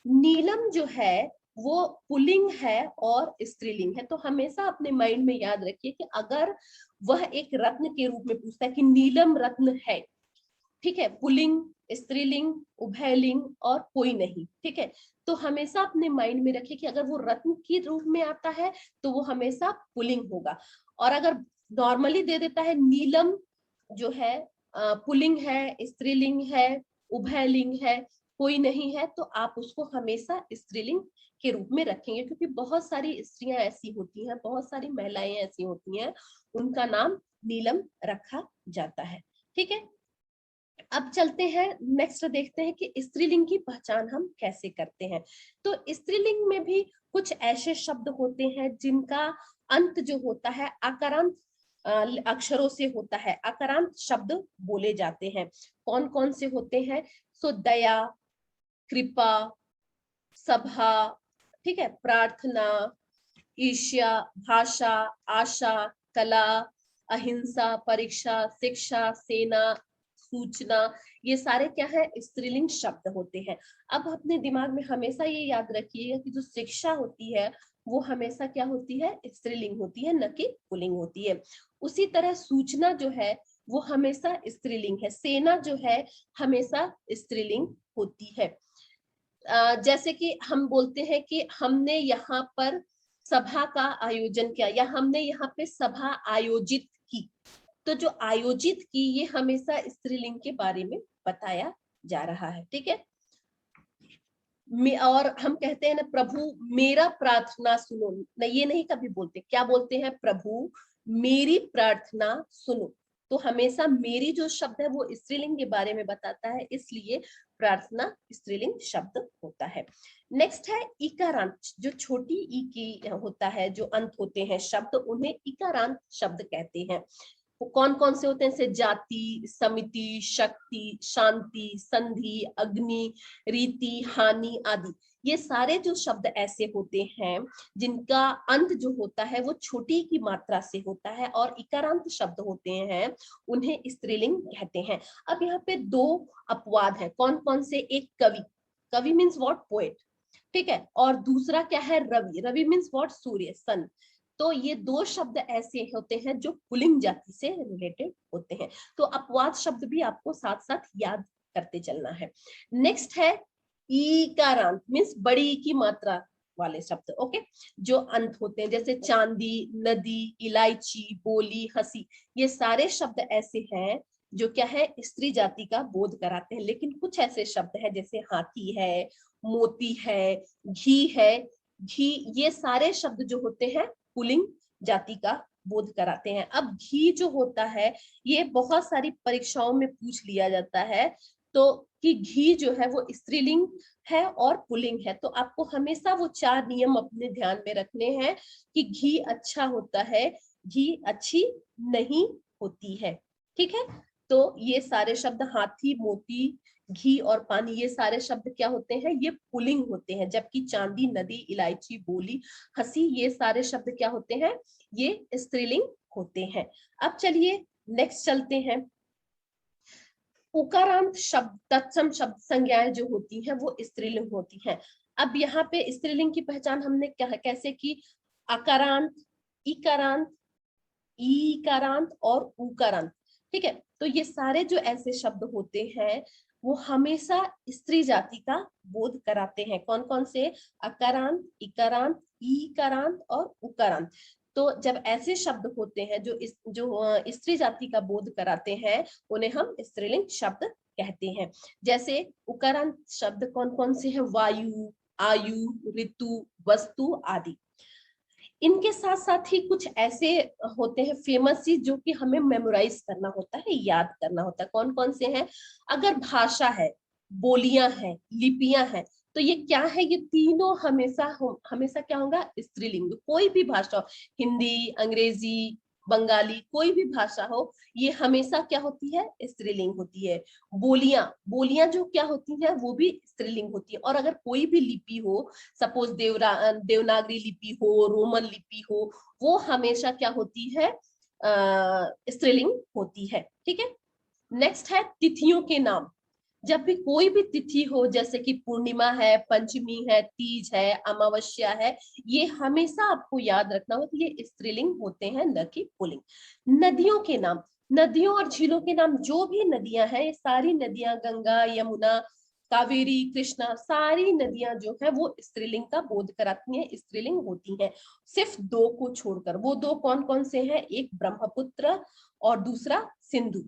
नीलम जो है वो पुल्लिंग है और स्त्रीलिंग है। तो हमेशा अपने माइंड में याद रखिए कि अगर वह एक रत्न के रूप में पूछता है कि नीलम रत्न है, ठीक है, पुल्लिंग, स्त्रीलिंग, उभयलिंग और कोई नहीं, ठीक है, तो हमेशा अपने माइंड में रखिए कि अगर वो रत्न के रूप में आता है तो वो हमेशा पुल्लिंग होगा। और अगर नॉर्मली दे देता है नीलम जो है पुल्लिंग है, स्त्रीलिंग है, उभयलिंग है, कोई नहीं है तो आप उसको हमेशा स्त्रीलिंग के रूप में रखेंगे, क्योंकि बहुत सारी स्त्रियां ऐसी होती हैं, बहुत सारी महिलाएं ऐसी होती हैं, उनका नाम नीलम रखा जाता है। ठीक है, अब चलते हैं नेक्स्ट, देखते हैं कि स्त्रीलिंग की पहचान हम कैसे करते हैं। तो स्त्रीलिंग में भी कुछ ऐसे शब्द होते हैं जिनका अंत जो होता है अकारांत अक्षरों से होता है, अकारांत शब्द बोले जाते हैं। कौन कौन से होते हैं? सो दया, कृपा, सभा, ठीक है, प्रार्थना, ईर्ष्या, भाषा, आशा, कला, अहिंसा, परीक्षा, शिक्षा, सेना, सूचना, ये सारे क्या है? स्त्रीलिंग शब्द होते हैं। अब अपने दिमाग में हमेशा ये याद रखिएगा कि जो शिक्षा होती है वो हमेशा क्या होती है? स्त्रीलिंग होती है, न कि पुल्लिंग होती है। उसी तरह सूचना जो है वो हमेशा स्त्रीलिंग है, सेना जो है हमेशा स्त्रीलिंग होती है। जैसे कि हम बोलते हैं कि हमने यहाँ पर सभा का आयोजन किया, या हमने यहाँ पे सभा आयोजित की, तो जो आयोजित की ये हमेशा स्त्रीलिंग के बारे में बताया जा रहा है। ठीक है, और हम कहते हैं ना, प्रभु मेरा प्रार्थना सुनो, न ये नहीं कभी बोलते, क्या बोलते हैं? प्रभु मेरी प्रार्थना सुनो। तो हमेशा मेरी जो शब्द है वो स्त्रीलिंग के बारे में बताता है, इसलिए प्रार्थना स्त्रीलिंग शब्द होता है। नेक्स्ट है इकारांत, जो छोटी ई की होता है, जो अंत होते हैं शब्द, उन्हें इकारांत शब्द कहते हैं। वो कौन कौन से होते हैं? जैसे जाति, समिति, शक्ति, शांति, संधि, अग्नि, रीति, हानि आदि। ये सारे जो शब्द ऐसे होते हैं जिनका अंत जो होता है वो छोटी की मात्रा से होता है और इकारांत शब्द होते हैं, उन्हें स्त्रीलिंग कहते हैं। अब यहाँ पे दो अपवाद है, कौन कौन से? एक कवि, कवि मीन्स व्हाट? पोएट, ठीक है, और दूसरा क्या है? Ravi, Ravi means what? सूर्य, सन। तो ये दो शब्द ऐसे होते हैं जो पुल्लिंग जाति से रिलेटेड होते हैं। तो अपवाद शब्द भी आपको साथ साथ याद करते चलना है। नेक्स्ट है ईकारांत, मीन्स बड़ी ई की मात्रा वाले शब्द, ओके, जो अंत होते हैं, जैसे चांदी, नदी, इलायची, बोली, हंसी। ये सारे शब्द ऐसे हैं जो क्या है? स्त्री जाति का बोध कराते हैं। लेकिन कुछ ऐसे शब्द हैं जैसे हाथी है, मोती है, घी है, घी, ये सारे शब्द जो होते हैं पुल्लिंग जाति का बोध कराते हैं। अब घी जो होता है ये बहुत सारी परीक्षाओं में पूछ लिया जाता है, तो कि घी जो है वो स्त्रीलिंग है और पुल्लिंग है। तो आपको हमेशा वो चार नियम अपने ध्यान में रखने हैं कि घी अच्छा होता है, घी अच्छी नहीं होती है। ठीक है, तो ये सारे शब्द हाथी, मोती, घी और पानी, ये सारे शब्द क्या होते हैं? ये पुल्लिंग होते हैं, जबकि चांदी, नदी, इलायची, बोली, हंसी, ये सारे शब्द क्या होते हैं? ये स्त्रीलिंग होते हैं। अब चलिए नेक्स्ट चलते हैं। उकारांत शब्द, तत्सम शब्द संज्ञाएं जो होती हैं वो स्त्रीलिंग होती हैं। अब यहाँ पे स्त्रीलिंग की पहचान हमने कैसे की? अकारांत, इकारांत, ईकारांत और उकारांत। ठीक है, तो ये सारे जो ऐसे शब्द होते हैं वो हमेशा स्त्री जाति का बोध कराते हैं। कौन कौन से? अकारांत, इकारांत, ईकारांत और उकारांत। तो जब ऐसे शब्द होते हैं जो स्त्री जाति का बोध कराते हैं, उन्हें हम स्त्रीलिंग शब्द कहते हैं। जैसे उकारांत शब्द कौन कौन से हैं? वायु, आयु, ऋतु, वस्तु आदि। इनके साथ साथ ही कुछ ऐसे होते हैं फेमस ही, जो कि हमें मेमोराइज करना होता है, याद करना होता है। कौन कौन से हैं? अगर भाषा है, बोलियां हैं, लिपियां हैं, तो ये क्या है? ये तीनों हमेशा क्या होगा? स्त्रीलिंग। कोई भी भाषा हो, हिंदी, अंग्रेजी, बंगाली, कोई भी भाषा हो, ये हमेशा क्या होती है? स्त्रीलिंग होती है। बोलियां, बोलियां जो क्या होती है वो भी स्त्रीलिंग होती है। और अगर कोई भी लिपि हो, सपोज देवनागरी लिपि हो, रोमन लिपि हो, वो हमेशा क्या होती है? स्त्रीलिंग होती है। ठीक है, नेक्स्ट है तिथियों के नाम। जब भी कोई भी तिथि हो, जैसे कि पूर्णिमा है, पंचमी है, तीज है, अमावस्या है, ये हमेशा आपको याद रखना हो कि ये स्त्रीलिंग होते हैं, न कि पुल्लिंग। नदियों के नाम, नदियों और झीलों के नाम, जो भी नदियां हैं, ये सारी नदियां, गंगा, यमुना, कावेरी, कृष्णा, सारी नदियां जो है वो स्त्रीलिंग का बोध कराती हैं, स्त्रीलिंग होती हैं। सिर्फ दो को छोड़कर। वो दो कौन कौन से हैं? एक ब्रह्मपुत्र और दूसरा सिंधु।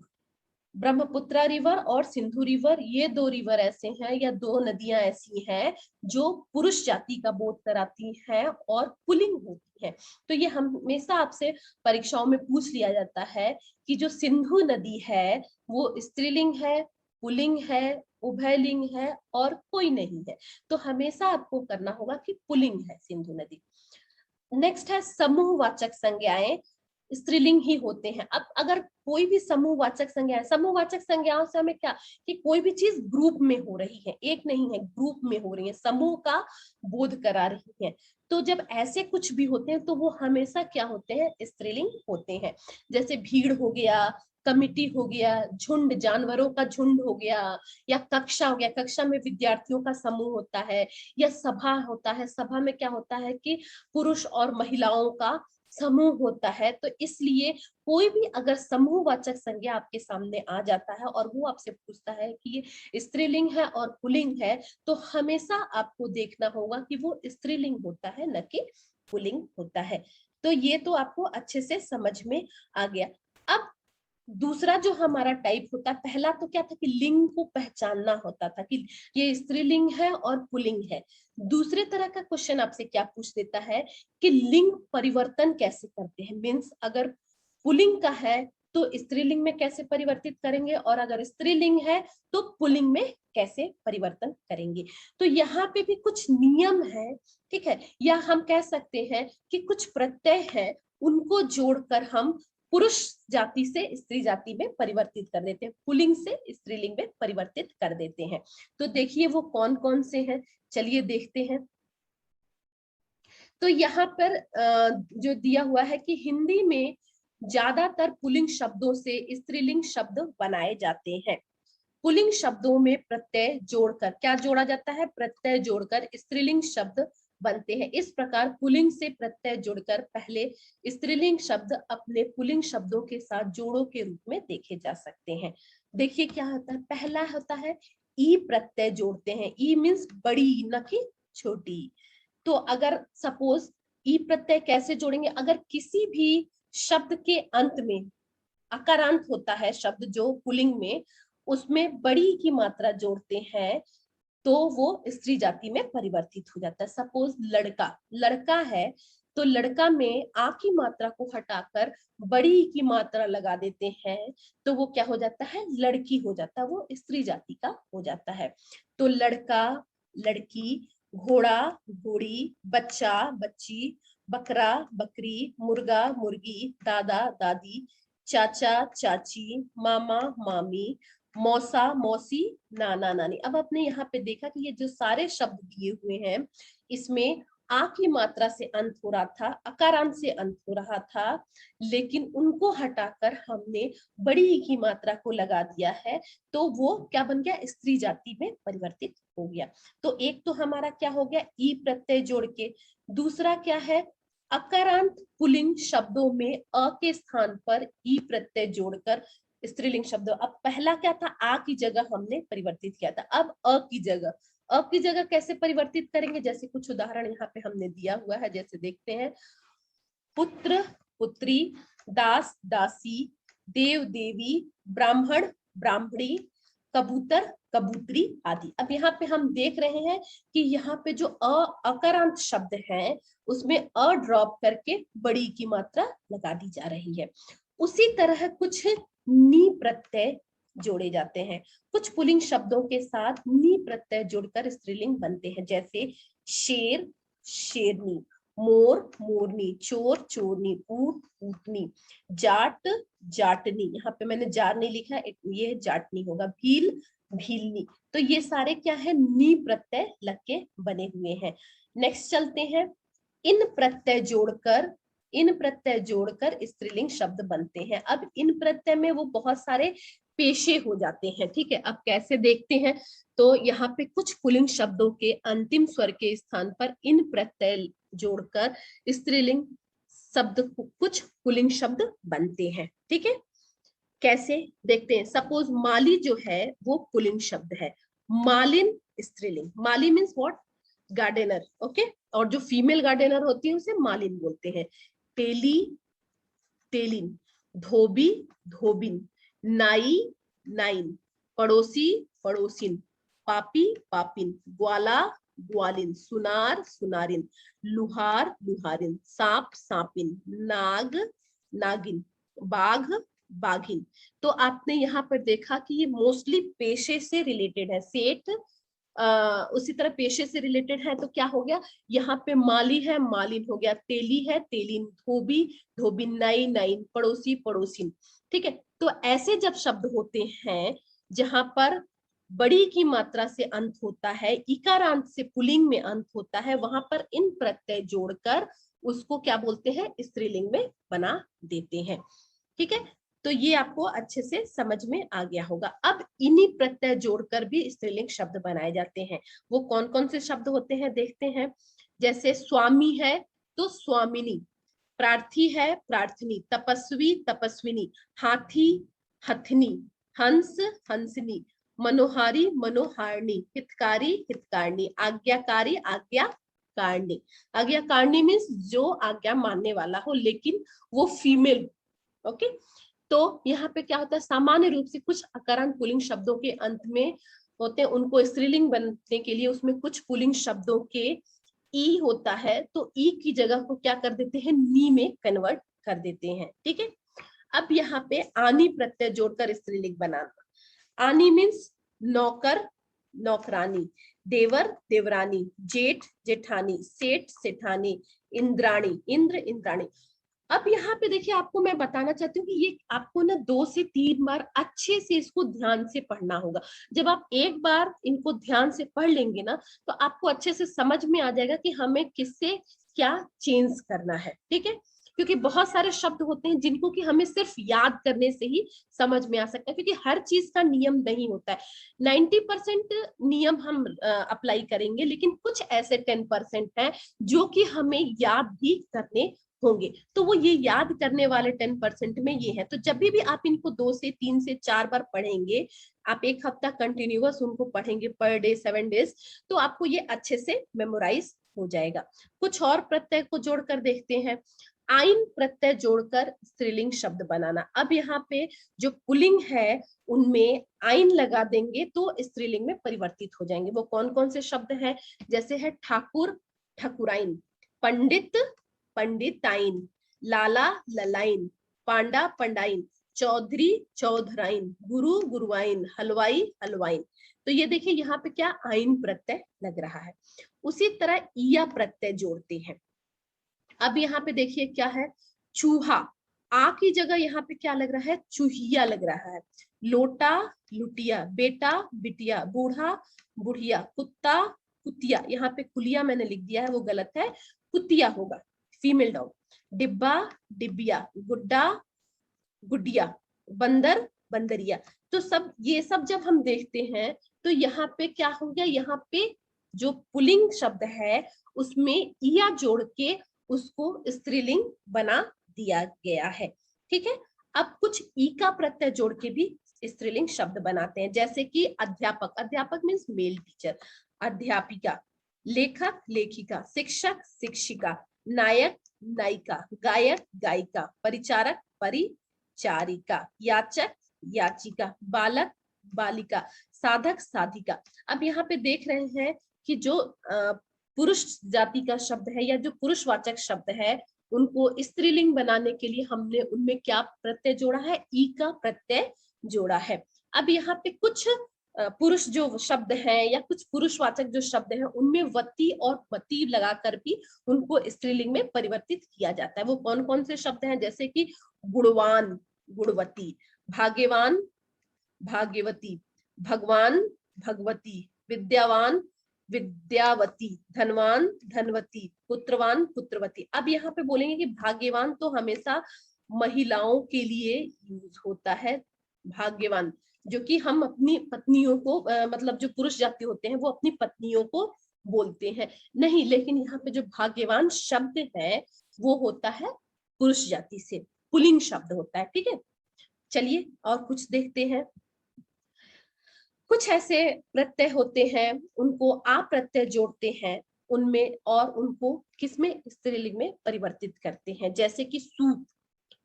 ब्रह्मपुत्रा रिवर और सिंधु रिवर, ये दो रिवर ऐसे हैं या दो नदियां ऐसी हैं जो पुरुष जाति का बोध कराती हैं और पुल्लिंग होती हैं। तो ये हमेशा आपसे परीक्षाओं में पूछ लिया जाता है कि जो सिंधु नदी है वो स्त्रीलिंग है, पुल्लिंग है, उभयलिंग है और कोई नहीं है। तो हमेशा आपको करना होगा कि पुल्लिंग है सिंधु नदी। नेक्स्ट है समूहवाचक संज्ञाएं, स्त्रीलिंग ही होते हैं। अब अगर कोई भी समूहवाचक संज्ञा, समूहवाचक संज्ञाओं से हमें क्या कि कोई भी चीज ग्रुप में हो रही है, एक नहीं है, ग्रुप में हो रही है, समूह का बोध करा रही है। तो जब ऐसे कुछ भी होते हैं तो वो हमेशा क्या होते हैं, स्त्रीलिंग होते हैं। जैसे भीड़ हो गया, कमिटी हो गया, झुंड, जानवरों का झुंड हो गया, या कक्षा हो गया, कक्षा में विद्यार्थियों का समूह होता है, या सभा होता है, सभा में क्या होता है कि पुरुष और महिलाओं का समूह होता है। तो इसलिए कोई भी अगर समूहवाचक संज्ञा आपके सामने आ जाता है और वो आपसे पूछता है कि ये स्त्रीलिंग है और पुल्लिंग है, तो हमेशा आपको देखना होगा कि वो स्त्रीलिंग होता है न कि पुल्लिंग होता है। तो ये तो आपको अच्छे से समझ में आ गया। अब दूसरा जो हमारा टाइप होता है, पहला तो क्या था कि लिंग को पहचानना होता था कि ये स्त्रीलिंग है और पुल्लिंग है। दूसरे तरह का क्वेश्चन आपसे क्या पूछ देता है कि लिंग परिवर्तन कैसे करते हैं, मीन्स अगर पुल्लिंग का है तो स्त्रीलिंग में कैसे परिवर्तित करेंगे, और अगर स्त्रीलिंग है तो पुल्लिंग में कैसे परिवर्तन करेंगे। तो यहाँ पे भी कुछ नियम है, ठीक है, या हम कह सकते हैं कि कुछ प्रत्यय है, उनको जोड़कर हम पुरुष जाति से स्त्री जाति में परिवर्तित कर देते हैं, पुल्लिंग से स्त्रीलिंग में परिवर्तित कर देते हैं। तो देखिए वो कौन कौन से हैं, चलिए देखते हैं। तो यहाँ पर जो दिया हुआ है कि हिंदी में ज्यादातर पुल्लिंग शब्दों से स्त्रीलिंग शब्द बनाए जाते हैं। पुल्लिंग शब्दों में प्रत्यय जोड़कर, क्या जोड़ा जाता है, प्रत्यय जोड़कर स्त्रीलिंग शब्द बनते हैं। इस प्रकार पुल्लिंग से प्रत्यय जोड़कर पहले स्त्रीलिंग शब्द अपने पुल्लिंग शब्दों के साथ जोड़ों के रूप में देखे जा सकते हैं। देखिए क्या होता है, पहला होता है ई प्रत्यय जोड़ते हैं। ई मीन्स बड़ी, न कि छोटी। तो अगर सपोज ई प्रत्यय कैसे जोड़ेंगे, अगर किसी भी शब्द के अंत में अकारांत होता है शब्द जो पुल्लिंग में, उसमें बड़ी की मात्रा जोड़ते हैं तो वो स्त्री जाति में परिवर्तित हो जाता है। सपोज लड़का, लड़का है तो लड़का में आ की मात्रा को हटाकर बड़ी की मात्रा लगा देते हैं तो वो क्या हो जाता है, लड़की हो जाता है, वो स्त्री जाति का हो जाता है। तो लड़का, लड़की, घोड़ा, घोड़ी, बच्चा, बच्ची, बकरा, बकरी, मुर्गा, मुर्गी, दादा, दादी, चाचा, चाची, मामा, मामी, मौसा, मौसी, नाना, नानी। अब आपने यहाँ पे देखा कि ये जो सारे शब्द दिए हुए हैं इसमें आ की मात्रा से अंत हो रहा था, अकारांत से अंत हो रहा था, लेकिन उनको हटाकर हमने बड़ी की मात्रा को लगा दिया है तो वो क्या बन गया, स्त्री जाति में परिवर्तित हो गया। तो एक तो हमारा क्या हो गया, ई प्रत्यय जोड़ के। दूसरा क्या है, अकारांत पुल्लिंग शब्दों में अ के स्थान पर ई प्रत्यय जोड़कर स्त्रीलिंग शब्द। अब पहला क्या था, आ की जगह हमने परिवर्तित किया था, अब अ की जगह, अ की जगह कैसे परिवर्तित करेंगे, जैसे कुछ उदाहरण यहाँ पे हमने दिया हुआ है, जैसे देखते हैं, पुत्र, पुत्री, दास, दासी, देव, देवी, ब्राह्मण, ब्राह्मणी, कबूतर, कबूतरी आदि। अब यहाँ पे हम देख रहे हैं कि यहाँ पे जो अकारांत शब्द हैं उसमें अ ड्रॉप करके बड़ी की मात्रा लगा दी जा रही है। उसी तरह कुछ नी प्रत्यय जोड़े जाते हैं, कुछ पुल्लिंग शब्दों के साथ नी प्रत्यय जोड़कर स्त्रीलिंग बनते हैं, जैसे शेर, शेरनी, मोर, मोरनी, चोर, चोरनी, ऊंट, ऊंटनी, जाट, जाटनी, यहाँ पे मैंने जार नहीं लिखा, ये जाटनी होगा, भील, भीलनी। तो ये सारे क्या है, नी प्रत्यय लग के बने हुए हैं। नेक्स्ट चलते हैं, इन प्रत्यय जोड़कर, इन प्रत्यय जोड़कर स्त्रीलिंग शब्द बनते हैं। अब इन प्रत्यय में वो बहुत सारे पेशे हो जाते हैं, ठीक है। अब कैसे देखते हैं, तो यहाँ पे कुछ पुल्लिंग शब्दों के अंतिम स्वर के स्थान पर इन प्रत्यय जोड़कर स्त्रीलिंग शब्द, कुछ पुल्लिंग शब्द बनते हैं, ठीक है। कैसे देखते हैं, सपोज माली जो है वो पुल्लिंग शब्द है, मालिन स्त्रीलिंग, माली मीन्स व्हाट, गार्डनर, ओके। और जो फीमेल गार्डनर होती है उसे मालिन बोलते हैं। तेली, तेलिन, धोबी, धोबिन, नाई, नाइन, पड़ोसी पड़ोसिन, पापी पापिन, ग्वाला ग्वालिन, सुनार सुनारिन, लुहार लुहारिन, सांप सांपिन, नाग नागिन, बाघ बाघिन। तो आपने यहाँ पर देखा कि ये मोस्टली पेशे से रिलेटेड है। सेठ उसी तरह पेशे से रिलेटेड है, तो क्या हो गया यहाँ पे माली है, मालिन हो गया, तेली है, तेलिन, धोबी धोबिन, नाई नाइन, पड़ोसी पड़ोसिन। ठीक है, तो ऐसे जब शब्द होते हैं जहां पर बड़ी की मात्रा से अंत होता है, इकारांत से पुल्लिंग में अंत होता है, वहां पर इन प्रत्यय जोड़कर उसको क्या बोलते हैं, स्त्रीलिंग में बना देते हैं। ठीक है, तो ये आपको अच्छे से समझ में आ गया होगा। अब इन्हीं प्रत्यय जोड़कर भी स्त्रीलिंग शब्द बनाए जाते हैं। वो कौन कौन से शब्द होते हैं देखते हैं। जैसे स्वामी है तो स्वामिनी, प्रार्थी है प्रार्थनी, तपस्वी तपस्विनी, हाथी हथनी, हंस हंसनी, मनोहारी मनोहारिणी, हितकारी हितकारिणी, आज्ञाकारी आज्ञाकारिणी। आज्ञाकारिणी मीन्स जो आज्ञा मानने वाला हो, लेकिन वो फीमेल। ओके, तो यहाँ पे क्या होता है, सामान्य रूप से कुछ अकारांत पुल्लिंग शब्दों के अंत में होते हैं, उनको स्त्रीलिंग बनने के लिए उसमें कुछ पुल्लिंग शब्दों के ई होता है, तो ई की जगह को क्या कर देते हैं, नी में कन्वर्ट कर देते हैं। ठीक है, अब यहाँ पे आनी प्रत्यय जोड़कर स्त्रीलिंग बनाना। आनी मीन्स नौकर नौकरानी, देवर देवरानी, जेठ जेठानी, सेठ सेठानी, इंद्राणी इंद्र इंद्राणी। अब यहाँ पे देखिए, आपको मैं बताना चाहती हूँ कि ये आपको ना 2 से 3 बार अच्छे से इसको ध्यान से पढ़ना होगा। जब आप एक बार इनको ध्यान से पढ़ लेंगे ना, तो आपको अच्छे से समझ में आ जाएगा कि हमें किससे क्या चेंज करना है। ठीक है, क्योंकि बहुत सारे शब्द होते हैं जिनको कि हमें सिर्फ याद करने से ही समझ में आ सकता है, क्योंकि हर चीज का नियम नहीं होता है। 90% नियम हम अप्लाई करेंगे, लेकिन कुछ ऐसे 10% है जो कि हमें याद भी करने होंगे। तो वो ये याद करने वाले 10% में ये है। तो जब भी आप इनको 2 से 3 से 4 बार पढ़ेंगे, आप एक हफ्ता कंटिन्यूअस उनको पढ़ेंगे पर डे 7 डेज, तो आपको ये अच्छे से मेमोराइज हो जाएगा। कुछ और प्रत्यय को जोड़कर देखते हैं। आइन प्रत्यय जोड़कर स्त्रीलिंग शब्द बनाना। अब यहाँ पे जो पुल्लिंग है उनमें आइन लगा देंगे तो स्त्रीलिंग में परिवर्तित हो जाएंगे। वो कौन कौन से शब्द हैं, जैसे है ठाकुर ठकुराइन, पंडित पंडिताइन, लाला ललाइन, पांडा पंडाइन, चौधरी चौधराइन, गुरु गुरुआइन, हलवाई हलवाइन। तो ये देखिए यहाँ पे क्या आइन प्रत्यय लग रहा है। उसी तरह ईया प्रत्यय जोड़ते हैं। अब यहाँ पे देखिए क्या है, चूहा, आ की जगह यहाँ पे क्या लग रहा है, चूहिया लग रहा है। लोटा लुटिया, बेटा बिटिया, बूढ़ा बुढ़िया, कुत्ता कुतिया। यहाँ पे कुलिया मैंने लिख दिया है, वो गलत है, कुतिया होगा, फीमेल डॉग। डिब्बा डिबिया, गुड्डा गुडिया, बंदर बंदरिया। तो सब ये सब जब हम देखते हैं तो यहाँ पे क्या हो गया, यहाँ पे जो पुल्लिंग शब्द है उसमें इया जोड़ के उसको स्त्रीलिंग बना दिया गया है। ठीक है, अब कुछ ई का प्रत्यय जोड़ के भी स्त्रीलिंग शब्द बनाते हैं, जैसे कि अध्यापक, अध्यापक मीन्स मेल टीचर, अध्यापिका, लेखक लेखिका, शिक्षक शिक्षिका, नायक नायिका, गायक गायिका, परिचारक परिचारिका, याचक याचिका, बालक बालिका, साधक साधिका। अब यहाँ पे देख रहे हैं कि जो पुरुष जाति का शब्द है या जो पुरुषवाचक शब्द है, उनको स्त्रीलिंग बनाने के लिए हमने उनमें क्या प्रत्यय जोड़ा है, ई का प्रत्यय जोड़ा है। अब यहाँ पे कुछ पुरुष जो शब्द हैं या कुछ पुरुषवाचक जो शब्द हैं, उनमें वती और वती लगाकर भी उनको स्त्रीलिंग में परिवर्तित किया जाता है। वो कौन कौन से शब्द हैं, जैसे कि गुणवान गुणवती, भाग्यवान भाग्यवती, भगवान भगवती, विद्यावान विद्यावती, धनवान धनवती, पुत्रवान पुत्रवती। अब यहाँ पे बोलेंगे कि भाग्यवान तो हमेशा महिलाओं के लिए यूज होता है, भाग्यवान, जो कि हम अपनी पत्नियों को मतलब जो पुरुष जाति होते हैं वो अपनी पत्नियों को बोलते हैं, नहीं, लेकिन यहाँ पे जो भाग्यवान शब्द है वो होता है पुरुष जाति से, पुल्लिंग शब्द होता है। ठीक है, चलिए और कुछ देखते हैं। कुछ ऐसे प्रत्यय होते हैं उनको आ प्रत्यय जोड़ते हैं उनमें, और उनको किसमें, स्त्रीलिंग में परिवर्तित करते हैं, जैसे कि सूत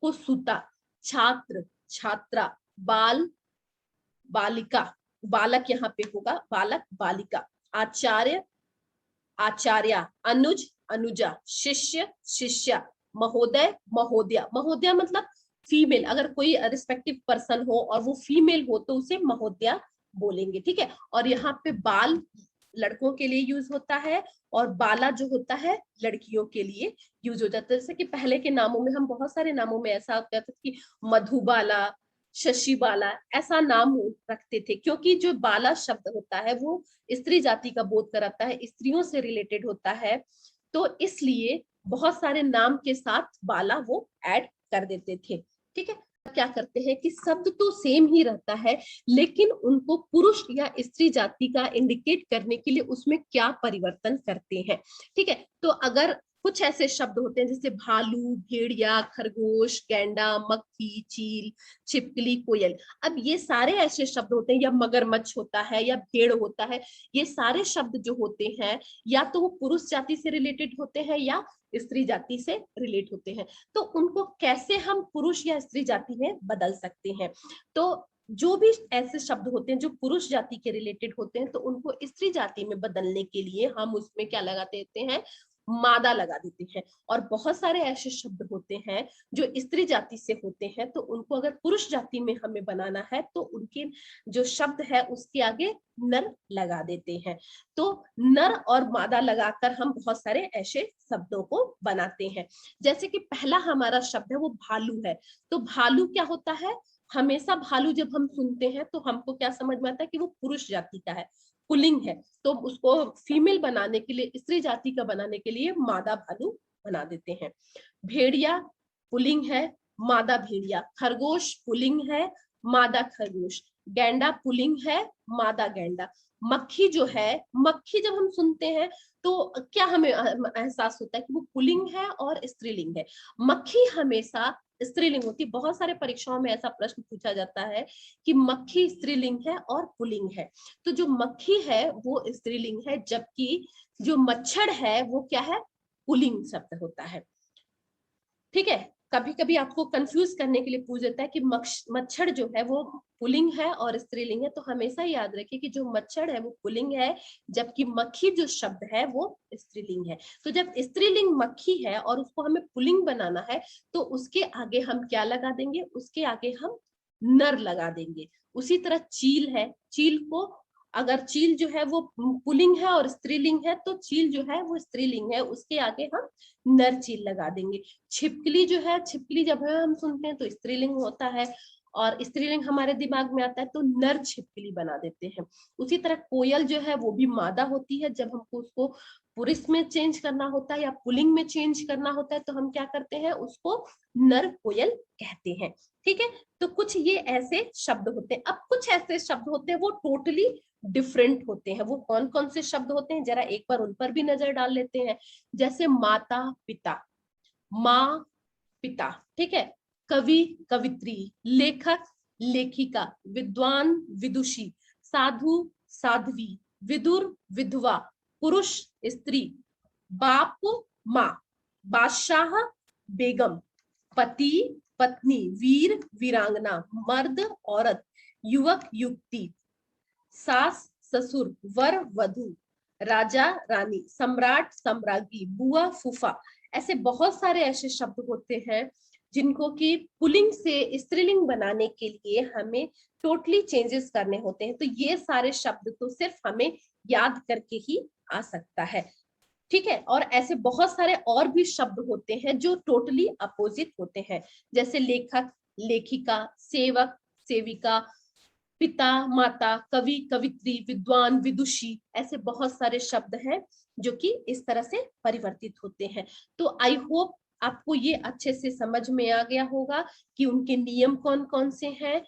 को सूता, छात्र छात्रा, बाल बालिका, बालक यहाँ पे होगा, बालक बालिका। आचार्य आचार्या, अनुज अनुजा, शिष्य शिष्या, महोदय महोदया। महोदया मतलब फीमेल, अगर कोई रिस्पेक्टिव पर्सन हो और वो फीमेल हो तो उसे महोदया बोलेंगे, ठीक है। और यहाँ पे बाल लड़कों के लिए यूज होता है और बाला जो होता है लड़कियों के लिए यूज हो जाता है। जैसे कि पहले के नामों में, हम बहुत सारे नामों में ऐसा होता था कि मधुबाला, शशिबाला, ऐसा नाम रखते थे, क्योंकि जो बाला शब्द होता है वो स्त्री जाति का बोध कराता है, स्त्रियों से रिलेटेड होता है, तो इसलिए बहुत सारे नाम के साथ बाला वो ऐड कर देते थे, ठीक है। क्या करते हैं कि शब्द तो सेम ही रहता है, लेकिन उनको पुरुष या स्त्री जाति का इंडिकेट करने के लिए उसमें क्या परिवर्तन करते हैं, ठीक है। तो अगर कुछ ऐसे शब्द होते हैं जैसे भालू, भेड़िया, खरगोश, गैंडा, मक्खी, चील, छिपकली, कोयल, अब ये सारे ऐसे शब्द होते हैं, या मगरमच्छ होता है या भेड़ होता है, ये सारे शब्द जो होते हैं या तो वो पुरुष जाति से रिलेटेड होते हैं या स्त्री जाति से रिलेट होते हैं। तो उनको कैसे हम पुरुष या स्त्री जाति में बदल सकते हैं? तो जो भी ऐसे शब्द होते हैं जो पुरुष जाति के रिलेटेड होते हैं, तो उनको स्त्री जाति में बदलने के लिए हम उसमें क्या लगा देते हैं, मादा लगा देते हैं। और बहुत सारे ऐसे शब्द होते हैं जो स्त्री जाति से होते हैं, तो उनको अगर पुरुष जाति में हमें बनाना है तो उनके जो शब्द है उसके आगे नर लगा देते हैं। तो नर और मादा लगाकर हम बहुत सारे ऐसे शब्दों को बनाते हैं। जैसे कि पहला हमारा शब्द है वो भालू है। तो भालू क्या होता है, हमेशा भालू जब हम सुनते हैं तो हमको क्या समझ में आता है कि वो पुरुष जाति का है, पुल्लिंग है, तो उसको फीमेल बनाने के लिए, स्त्री जाति का बनाने के लिए मादा भालू बना देते हैं। भेड़िया पुल्लिंग है, मादा भेड़िया। खरगोश पुल्लिंग है, मादा खरगोश। गैंडा पुल्लिंग है, मादा गैंडा। मक्खी जो है, मक्खी जब हम सुनते हैं तो क्या हमें एहसास होता है कि वो पुल्लिंग है और स्त्रीलिंग है? मक्खी हमेशा स्त्रीलिंग होती है। बहुत सारे परीक्षाओं में ऐसा प्रश्न पूछा जाता है कि मक्खी स्त्रीलिंग है और पुल्लिंग है। तो जो मक्खी है वो स्त्रीलिंग है, जबकि जो मच्छर है वो क्या है, पुल्लिंग शब्द होता है, ठीक है। कभी कभी आपको कंफ्यूज करने के लिए पूछ देता है कि मच्छर जो है वो पुल्लिंग है और स्त्रीलिंग है, तो हमेशा याद रखिए कि जो मच्छर है वो पुल्लिंग है, जबकि मक्खी जो शब्द है वो स्त्रीलिंग है। तो जब स्त्रीलिंग मक्खी है और उसको हमें पुल्लिंग बनाना है, तो उसके आगे हम क्या लगा देंगे, उसके आगे हम नर लगा देंगे। उसी तरह चील है, चील को अगर चील जो है वो पुल्लिंग है और स्त्रीलिंग है, तो चील जो है वो स्त्रीलिंग है, उसके आगे हम नर चील लगा देंगे। छिपकली जो है, छिपकली जब हम सुनते हैं तो स्त्रीलिंग होता है और स्त्रीलिंग हमारे दिमाग में आता है तो नर छिपकली बना देते हैं। उसी तरह कोयल जो है वो भी मादा होती है, जब हमको उसको पुरुष में चेंज करना होता है या पुल्लिंग में चेंज करना होता है तो हम क्या करते हैं, उसको नर कोयल कहते हैं, ठीक है। तो कुछ ये ऐसे शब्द होते हैं। अब कुछ ऐसे शब्द होते हैं वो टोटली डिफरेंट होते हैं। वो कौन कौन से शब्द होते हैं, जरा एक बार उन पर भी नजर डाल लेते हैं। जैसे माता पिता, माँ पिता, ठीक है। कवि कवित्री, लेखक लेखिका, विद्वान विदुषी, साधु साध्वी, विदुर विधवा, पुरुष स्त्री, बाप माँ, बादशाह बेगम, पति पत्नी, वीर वीरांगना, मर्द औरत, युवक युवती, सास ससुर, वर वधु, राजा रानी, सम्राट सम्राज्ञी, बुआ फूफा। ऐसे बहुत सारे ऐसे शब्द होते हैं जिनको कि पुल्लिंग से स्त्रीलिंग बनाने के लिए हमें टोटली चेंजेस करने होते हैं। तो ये सारे शब्द तो सिर्फ हमें याद करके ही आ सकता है, ठीक है। और ऐसे बहुत सारे और भी शब्द होते हैं जो टोटली अपोजिट होते हैं, जैसे लेखक लेखिका, सेवक सेविका, पिता माता, कवि कवित्री, विद्वान विदुषी। ऐसे बहुत सारे शब्द हैं जो कि इस तरह से परिवर्तित होते हैं। तो आई होप आपको ये अच्छे से समझ में आ गया होगा कि उनके नियम कौन कौन से हैं।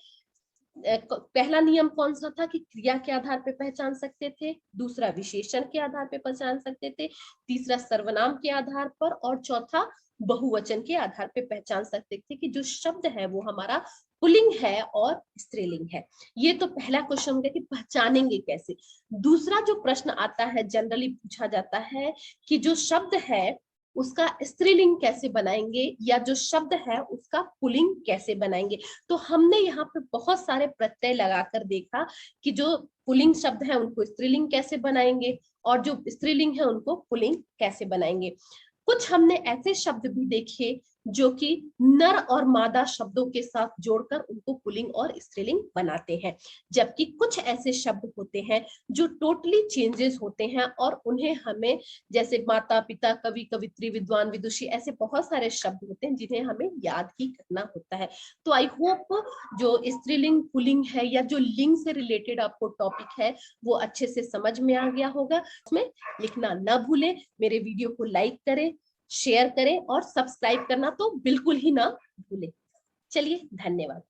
पहला नियम कौन सा था कि क्रिया के आधार पे पहचान सकते थे, दूसरा विशेषण के आधार पे पहचान सकते थे, तीसरा सर्वनाम के आधार पर, और चौथा बहुवचन के आधार पे पहचान सकते थे कि जो शब्द है वो हमारा पुल्लिंग है और स्त्रीलिंग है। ये तो पहला क्वेश्चन है कि पहचानेंगे कैसे। दूसरा जो प्रश्न आता है, जनरली पूछा जाता है कि जो शब्द है उसका स्त्रीलिंग कैसे बनाएंगे या जो शब्द है उसका पुल्लिंग कैसे बनाएंगे। तो हमने यहाँ पे बहुत सारे प्रत्यय लगाकर देखा कि जो पुल्लिंग शब्द है उनको स्त्रीलिंग कैसे बनाएंगे और जो स्त्रीलिंग है उनको पुल्लिंग कैसे बनाएंगे। कुछ हमने ऐसे शब्द भी देखे जो कि नर और मादा शब्दों के साथ जोड़कर उनको पुल्लिंग और स्त्रीलिंग बनाते हैं, जबकि कुछ ऐसे शब्द होते हैं जो टोटली चेंजेस होते हैं और उन्हें हमें, जैसे माता पिता कवि कवित्री विद्वान विदुषी, ऐसे बहुत सारे शब्द होते हैं जिन्हें हमें याद ही करना होता है। तो आई होप जो स्त्रीलिंग पुल्लिंग है या जो लिंग से रिलेटेड आपको टॉपिक है वो अच्छे से समझ में आ गया होगा। उसमें लिखना ना भूलें, मेरे वीडियो को लाइक करें, शेयर करें और सब्सक्राइब करना तो बिल्कुल ही ना भूलें। चलिए, धन्यवाद।